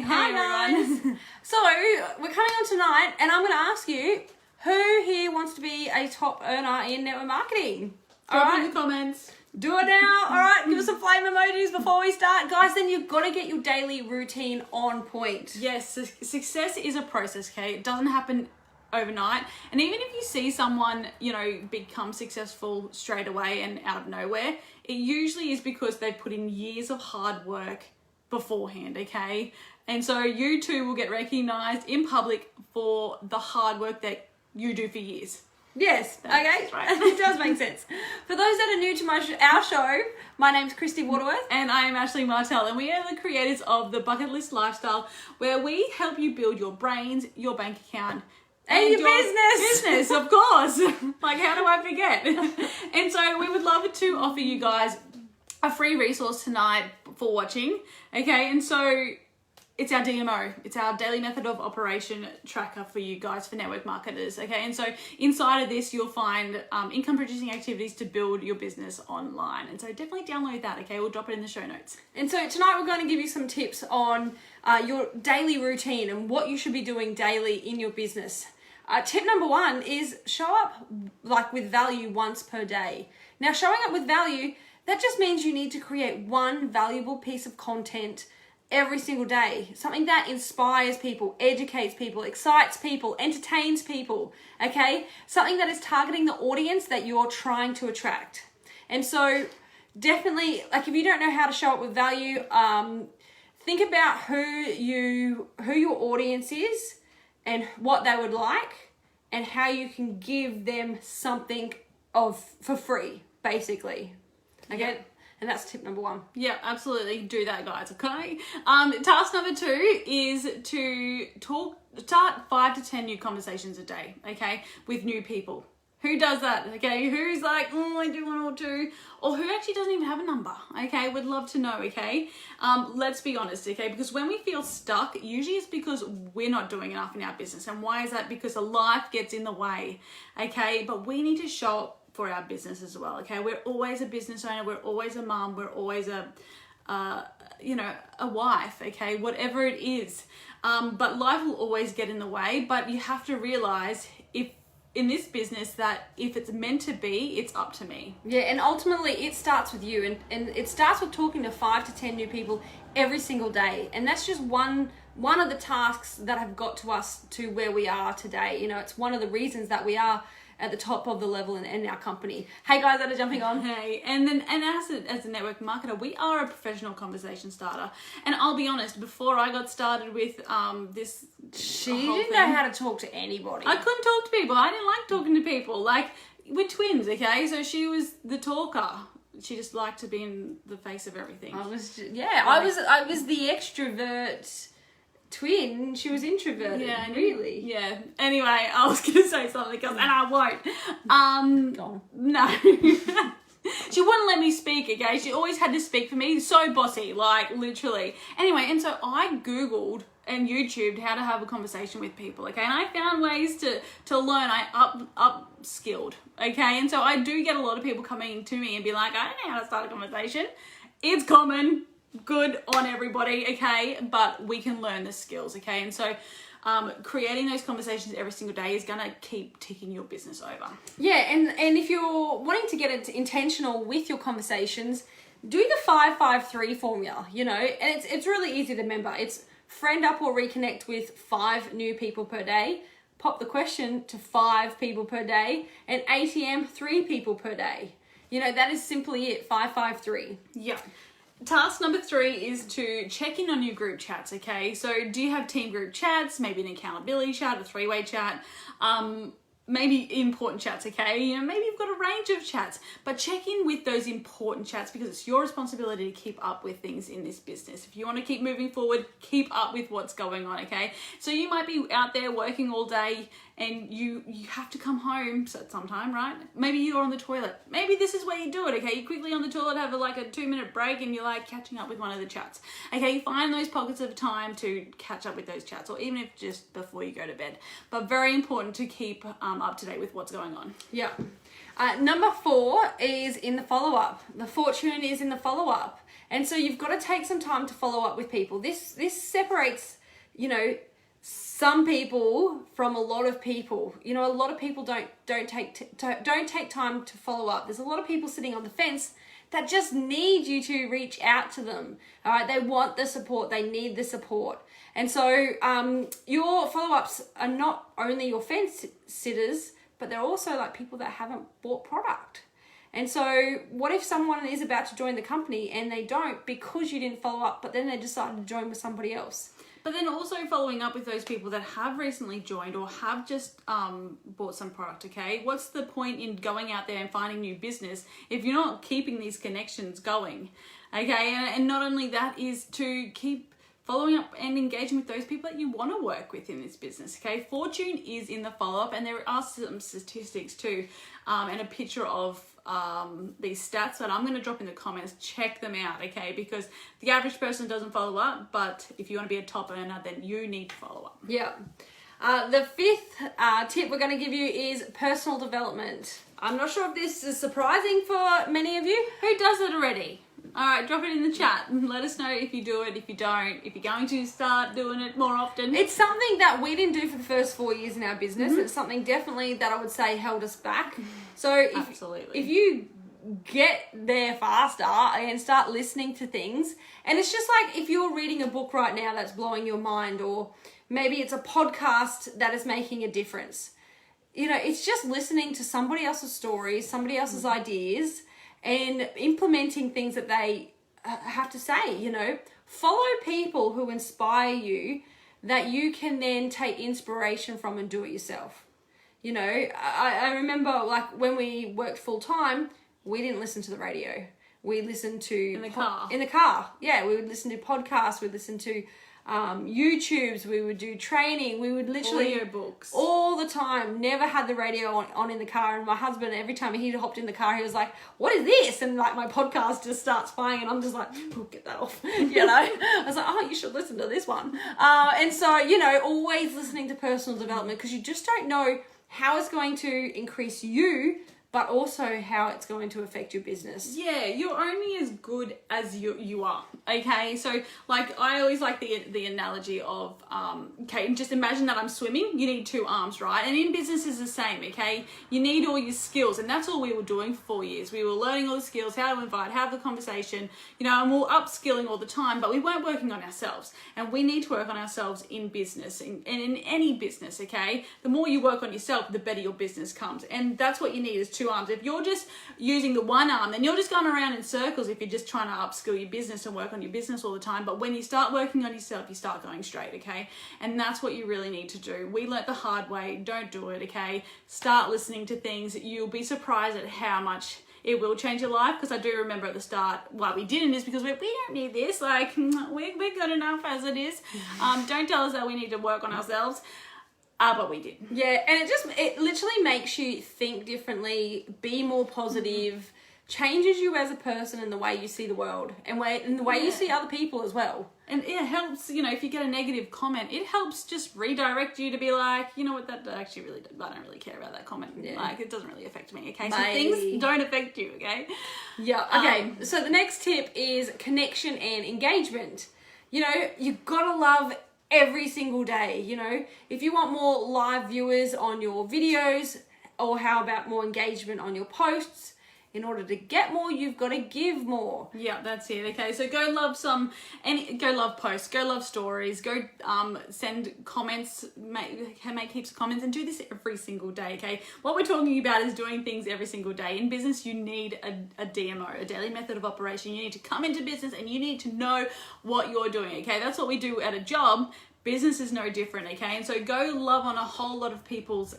Hi everyone. guys. So we're coming on tonight, and I'm going to ask you, who here wants to be a top earner in network marketing? Drop in the comments. Do it now. All right, give us some flame emojis before we start, guys. Then you've got to get your daily routine on point. Yes, success is a process, okay? It doesn't happen overnight. And even if you see someone, become successful straight away and out of nowhere, it usually is because they've put in years of hard work beforehand, okay? And so you too will get recognized in public for the hard work that you do for years. Yes, okay, That's right. It does make sense. For those that are new to our show, my name's Christy Waterworth. And I am Ashley Martell, and we are the creators of the Bucket List Lifestyle, where we help you build your brains, your bank account, and your business. Business, of course. Like, how do I forget? And so we would love to offer you guys a free resource tonight for watching, okay? And so it's our DMO. It's our daily method of operation tracker for you guys, for network marketers, okay? And so inside of this, you'll find income producing activities to build your business online. And so definitely download that, okay? We'll drop it in the show notes. And so tonight we're going to give you some tips on your daily routine and what you should be doing daily in your business. Tip number 1 is show up with value once per day. Now, showing up with value, that just means you need to create one valuable piece of content every single day. Something that inspires people, educates people, excites people, entertains people, okay? Something that is targeting the audience that you're trying to attract. And so definitely, if you don't know how to show up with value, think about who your audience is and what they would like and how you can give them something for free, basically. Okay? Yep. And that's tip number 1. Yeah, absolutely. Do that, guys. Okay. Task number 2 is to start 5 to 10 new conversations a day, okay, with new people. Who does that? Okay, who's like, I do 1 or 2, or who actually doesn't even have a number? Okay, would love to know. Okay, let's be honest. Okay, because when we feel stuck, usually it's because we're not doing enough in our business. And why is that? Because life gets in the way. Okay, but we need to show up for our business as well. Okay, we're always a business owner, we're always a mom, we're always a wife, okay, whatever it is, but life will always get in the way. But you have to realize, if in this business, that if it's meant to be, it's up to me. Yeah, and ultimately it starts with you, and it starts with talking to 5 to 10 new people every single day. And that's just one of the tasks that have got to us to where we are today. It's one of the reasons that we are at the top of the level in our company. Hey guys that are jumping on. Hey, and as a network marketer, we are a professional conversation starter. And I'll be honest, before I got started with this she didn't know how to talk to anybody. I couldn't talk to people. I didn't like talking to people. Like, we're twins, okay? So she was the talker. She just liked to be in the face of everything. I was the extrovert twin. She was introverted. Yeah, really. Yeah. Anyway, I was gonna say something else, and I won't. Go on. No. She wouldn't let me speak, okay? She always had to speak for me. So bossy, literally. Anyway, and so I Googled and YouTubed how to have a conversation with people, okay? And I found ways to learn. I upskilled, okay? And so I do get a lot of people coming to me and be like, I don't know how to start a conversation. It's common. Good on everybody, okay? But we can learn the skills, okay? And so creating those conversations every single day is going to keep ticking your business over. Yeah, and if you're wanting to get intentional with your conversations, do the 5-5-3 formula, and it's really easy to remember. It's friend up or reconnect with 5 new people per day, pop the question to 5 people per day, and ATM 3 people per day. That is simply it, 5-5-3. Yeah. Task number 3 is to check in on your group chats, okay? So do you have team group chats, maybe an accountability chat, a 3-way chat, maybe important chats, okay? Maybe you've got a range of chats, but check in with those important chats because it's your responsibility to keep up with things in this business. If you want to keep moving forward, keep up with what's going on, okay? So you might be out there working all day and you have to come home sometime, right? Maybe you're on the toilet. Maybe this is where you do it, okay? You quickly on the toilet, have a 2-minute break and you're catching up with one of the chats. Okay, you find those pockets of time to catch up with those chats, or even if just before you go to bed. But very important to keep up to date with what's going on. Yeah. Number 4 is in the follow-up. The fortune is in the follow-up. And so you've got to take some time to follow up with people. This separates, you know, some people from a lot of people. You know, a lot of people don't take time to follow up. There's a lot of people sitting on the fence that just need you to reach out to them. All right, they want the support, they need the support. And so your follow-ups are not only your fence sitters, but they're also like people that haven't bought product. And so what if someone is about to join the company and they don't because you didn't follow up, but then they decided to join with somebody else? But then also following up with those people that have recently joined or have just bought some product, okay? What's the point in going out there and finding new business if you're not keeping these connections going, okay? And not only that is to keep following up and engaging with those people that you want to work with in this business, okay? Fortune is in the follow-up, and there are some statistics too, and a picture of these stats that I'm going to drop in the comments. Check them out, okay? Because the average person doesn't follow up, but if you want to be a top earner, then you need to follow up. Yeah. The fifth tip we're going to give you is personal development. I'm not sure if this is surprising for many of you. Who does it already? All right, drop it in the chat and let us know if you do it, if you don't, if you're going to start doing it more often. It's something that we didn't do for the first 4 years in our business. It's something definitely that I would say held us back. So if you get there faster and start listening to things, and it's just like if you're reading a book right now that's blowing your mind, or maybe it's a podcast that is making a difference. You know, it's just listening to somebody else's stories, somebody else's ideas, and implementing things that they have to say. You know, follow people who inspire you that you can then take inspiration from and do it yourself. You know, I remember like when we worked full time, we didn't listen to the radio. We listened to... In the car. In the car, yeah. We would listen to podcasts, we'd listen to YouTubes, we would do training, we would literally... Audiobooks. All the time, never had the radio on in the car, and my husband, every time he hopped in the car, he was like, what is this? And like my podcast just starts playing, and I'm just like, oh, get that off, you know? I was like, oh, you should listen to this one. And so, you know, always listening to personal development, because you just don't know how it's going to increase you, but also how it's going to affect your business. Yeah, you're only as good as you are, okay? So, like, I always like the analogy of, okay, just imagine that I'm swimming, you need 2 arms, right? And in business is the same, okay? You need all your skills, and that's all we were doing for 4 years. We were learning all the skills, how to invite, have the conversation, you know, and we're upskilling all the time, but we weren't working on ourselves. And we need to work on ourselves in business, and in any business, okay? The more you work on yourself, the better your business comes. And that's what you need is 2 arms. If you're just using the 1 arm, then you're just going around in circles if you're just trying to upskill your business and work on your business all the time. But when you start working on yourself, you start going straight, okay? And that's what you really need to do. We learnt the hard way. Don't do it, okay? Start listening to things. You'll be surprised at how much it will change your life. Because I do remember at the start why we didn't is because we don't need this. Like, we're good enough as it is. Don't tell us that we need to work on ourselves. But we did. Yeah, and it literally makes you think differently, be more positive, changes you as a person and the way you see the world, and the way you see other people as well. And it helps, you know, if you get a negative comment, it helps just redirect you to be like, you know what, that actually really, I don't really care about that comment. Yeah. Like, it doesn't really affect me, okay? So things don't affect you, okay? Yeah, okay. So the next tip is connection and engagement. You know, you gotta love every single day. You know, if you want more live viewers on your videos, or how about more engagement on your posts, in order to get more, you've got to give more. Yeah, that's it. Okay, so go love go love posts, go love stories, go send comments, make heaps of comments, and do this every single day. Okay, what we're talking about is doing things every single day. In business, you need a DMO, a daily method of operation. You need to come into business and you need to know what you're doing. Okay, that's what we do at a job. Business is no different. Okay, and so go love on a whole lot of people's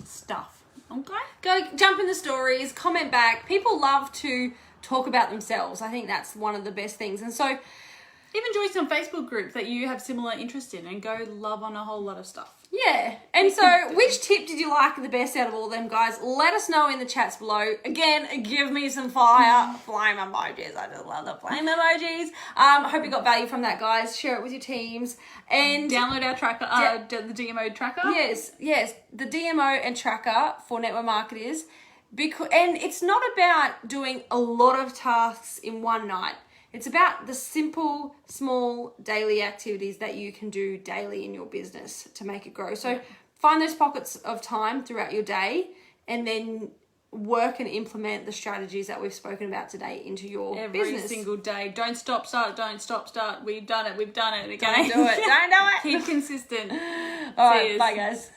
stuff. Okay. Go jump in the stories, comment back. People love to talk about themselves. I think that's one of the best things. And so even join some Facebook groups that you have similar interest in and go love on a whole lot of stuff. Yeah. And so which tip did you like the best out of all of them, guys? Let us know in the chats below. Again, give me some flame emojis. I just love the flame emojis. Hope you got value from that, guys. Share it with your teams. And download our tracker, the DMO tracker. Yes. The DMO and tracker for network marketers. And it's not about doing a lot of tasks in one night. It's about the simple, small daily activities that you can do daily in your business to make it grow. So find those pockets of time throughout your day and then work and implement the strategies that we've spoken about today into your Every business. single day. Don't stop, start. We've done it. Okay. Don't do it. Don't do it. Keep consistent. All right. Bye, guys.